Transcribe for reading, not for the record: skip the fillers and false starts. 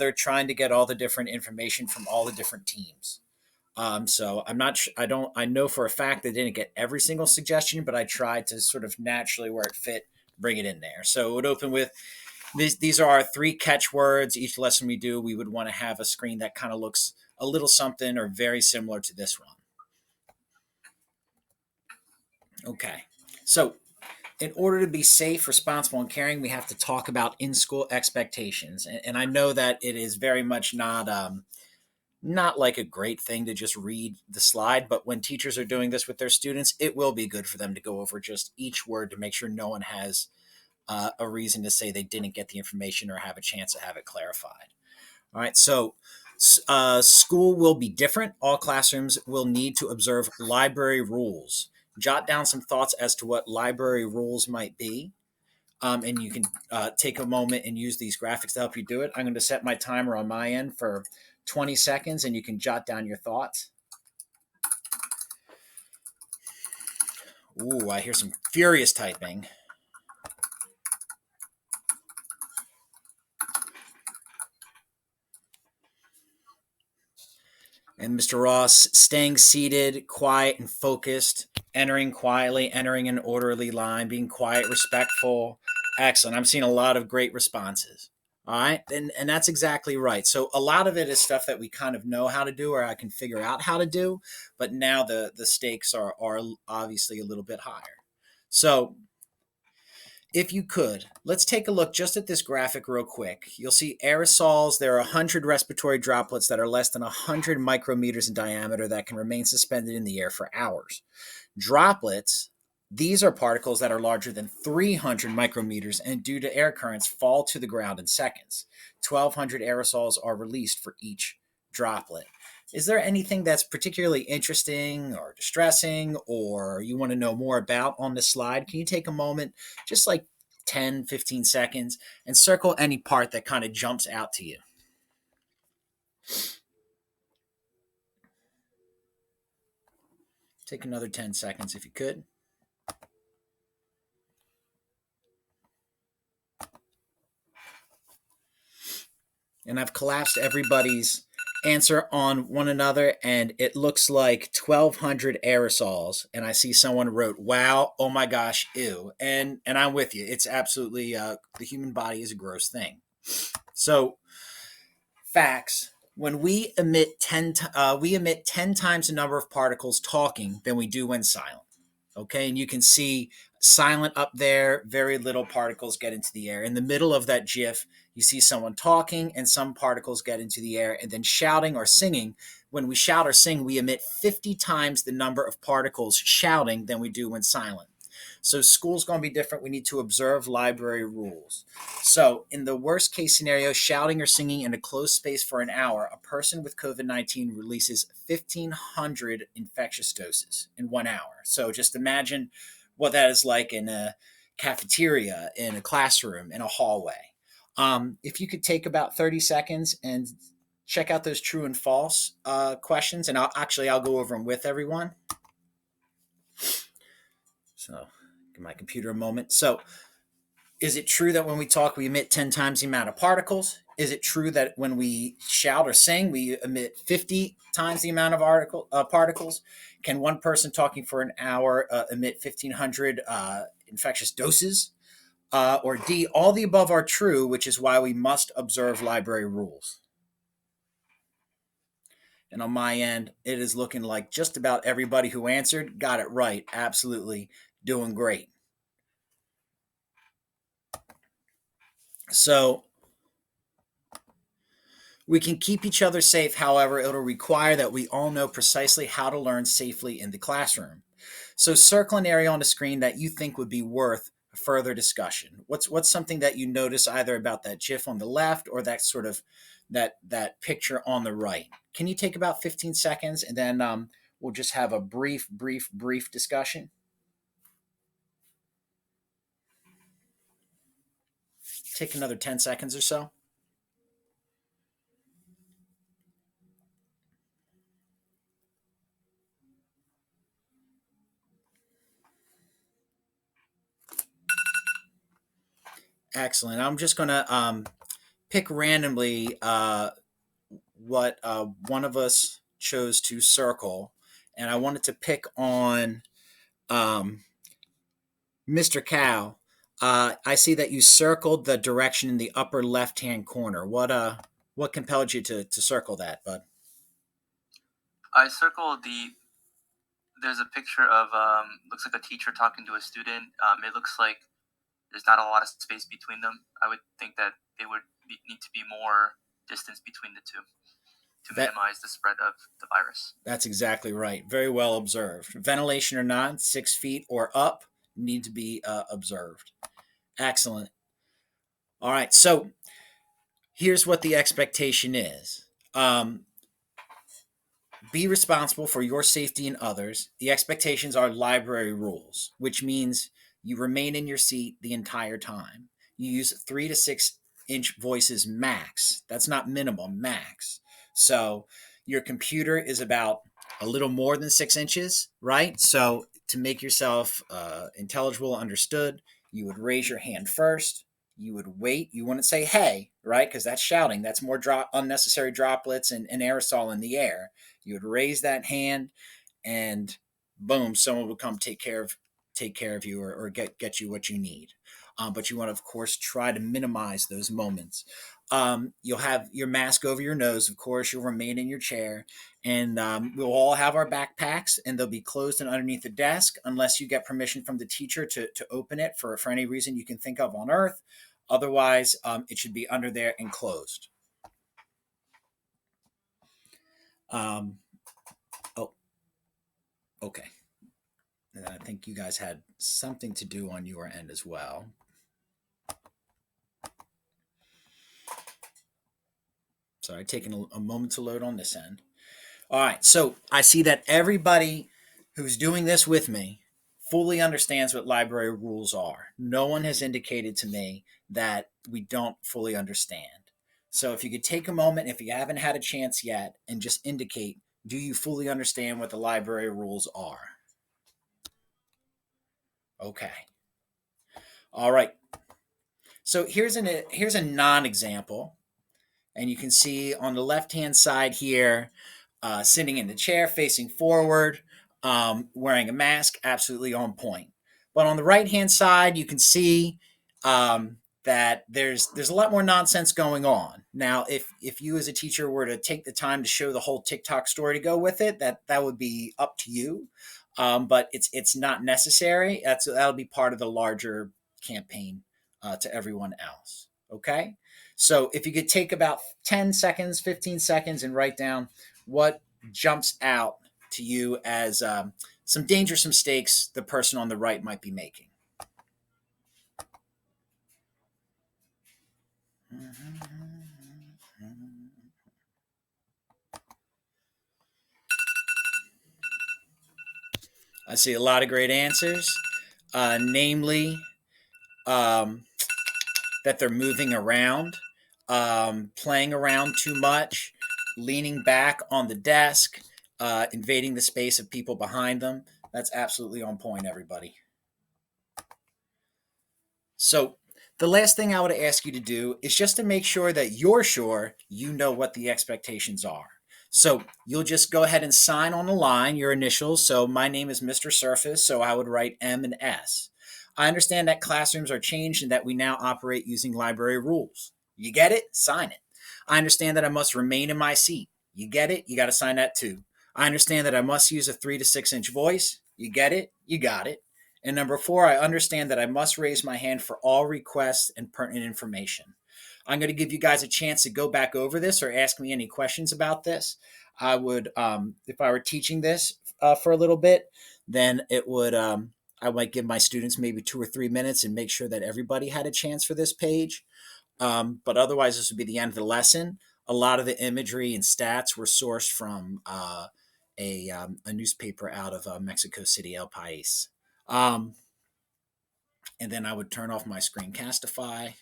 they're trying to get all the different information from all the different teams. So I'm not sure, I know for a fact they didn't get every single suggestion, but I tried to sort of naturally where it fit, bring it in there. So it would open with these are our 3 catchwords. Each lesson we do, we would want to have a screen that kind of looks a little something or very similar to this one. Okay. So in order to be safe, responsible, and caring, we have to talk about in-school expectations. And I know that it is very much not like a great thing to just read the slide, but when teachers are doing this with their students, it will be good for them to go over just each word to make sure no one has a reason to say they didn't get the information or have a chance to have it clarified. All right, so school will be different. All classrooms will need to observe library rules. Jot down some thoughts as to what library rules might be. And you can take a moment and use these graphics to help you do it. I'm going to set my timer on my end for 20 seconds, and you can jot down your thoughts. Ooh, I hear some furious typing. And Mr. Ross, staying seated, quiet and focused, entering quietly, entering an orderly line, being quiet, respectful. Excellent. I'm seeing a lot of great responses. All right. And that's exactly right. So a lot of it is stuff that we kind of know how to do or I can figure out how to do. But now the stakes are obviously a little bit higher. So if you could, let's take a look just at this graphic real quick. You'll see aerosols. There are 100 respiratory droplets that are less than 100 micrometers in diameter that can remain suspended in the air for hours. Droplets, these are particles that are larger than 300 micrometers and due to air currents fall to the ground in seconds. 1,200 aerosols are released for each droplet. Is there anything that's particularly interesting or distressing or you want to know more about on this slide? Can you take a moment, just like 10, 15 seconds, and circle any part that kind of jumps out to you? Take another 10 seconds if you could. And I've collapsed everybody's answer on one another, and it looks like 1,200 aerosols. And I see someone wrote, "Wow, oh my gosh, ew." And I'm with you. It's absolutely the human body is a gross thing. So, facts. When we emit 10 times the number of particles talking than we do when silent. Okay, and you can see silent up there, very little particles get into the air. In the middle of that GIF, you see someone talking and some particles get into the air. And then shouting or singing, when we shout or sing, we emit 50 times the number of particles shouting than we do when silent. So school's going to be different. We need to observe library rules. So in the worst case scenario, shouting or singing in a closed space for an hour, a person with COVID-19 releases 1,500 infectious doses in 1 hour. So just imagine what that is like in a cafeteria, in a classroom, in a hallway. If you could take about 30 seconds and check out those true and false questions, and I'll go over them with everyone. So give my computer a moment. So is it true that when we talk, we emit 10 times the amount of particles? Is it true that when we shout or sing, we emit 50 times the amount of particles? Can one person talking for an hour emit 1,500 infectious doses? Or D, all the above are true, which is why we must observe library rules. And on my end, it is looking like just about everybody who answered got it right. Absolutely doing great. So we can keep each other safe. However, it'll require that we all know precisely how to learn safely in the classroom. So circle an area on the screen that you think would be worth further discussion. What's something that you notice either about that GIF on the left or that sort of that picture on the right? Can you take about 15 seconds and then we'll just have a brief discussion? Take another 10 seconds or so. Excellent. I'm just going to pick randomly what one of us chose to circle, and I wanted to pick on um, Mr. Cow. I see that you circled the direction in the upper left-hand corner. What compelled you to circle that, bud? I circled there's a picture of, looks like a teacher talking to a student. It looks like there's not a lot of space between them. I would think that they would need to be more distance between the two to That minimize the spread of the virus. that's exactly right. Very well observed. Ventilation or not, 6 feet or up need to be observed. Excellent. All right. So here's what the expectation is. Be responsible for your safety and others. The expectations are library rules, which means you remain in your seat the entire time. You use 3 to 6 inch voices max. That's not minimum, max. So your computer is about a little more than 6 inches, right? So to make yourself intelligible, understood, you would raise your hand first. You would wait. You wouldn't say, hey, right? Because that's shouting. That's more unnecessary droplets and aerosol in the air. You would raise that hand, and boom, someone would come take care of you, or get you what you need. But you want to, of course, try to minimize those moments. You'll have your mask over your nose. Of course, you'll remain in your chair, and we'll all have our backpacks, and they'll be closed and underneath the desk unless you get permission from the teacher to open it for any reason you can think of on Earth. Otherwise, it should be under there and closed. Oh, okay. And I think you guys had something to do on your end as well. Sorry, taking a moment to load on this end. All right, so I see that everybody who's doing this with me fully understands what library rules are. No one has indicated to me that we don't fully understand. So if you could take a moment, if you haven't had a chance yet, and just indicate, do you fully understand what the library rules are? Okay. All right. So here's a non-example, and you can see on the left-hand side here, sitting in the chair, facing forward, wearing a mask, absolutely on point. But on the right-hand side, you can see that there's a lot more nonsense going on. Now, if you as a teacher were to take the time to show the whole TikTok story to go with it, that would be up to you. But it's not necessary. That'll be part of the larger campaign to everyone else. Okay. So if you could take about 10 seconds, 15 seconds, and write down what jumps out to you as some dangerous mistakes the person on the right might be making. I see a lot of great answers, namely that they're moving around, playing around too much, leaning back on the desk, invading the space of people behind them. That's absolutely on point, everybody. So the last thing I would ask you to do is just to make sure that you're sure you know what the expectations are. So you'll just go ahead and sign on the line, your initials. So my name is Mr. Surface, so I would write M and S. I understand that classrooms are changed and that we now operate using library rules. You get it? Sign it. I understand that I must remain in my seat. You get it? You got to sign that too. I understand that I must use a 3 to 6 inch voice. You get it? You got it. And number 4, I understand that I must raise my hand for all requests and pertinent information. I'm going to give you guys a chance to go back over this or ask me any questions about this. I would, if I were teaching this for a little bit, then it would, I might give my students maybe 2 or 3 minutes and make sure that everybody had a chance for this page. But otherwise, this would be the end of the lesson. A lot of the imagery and stats were sourced from a newspaper out of Mexico City, El País. And then I would turn off my Screencastify.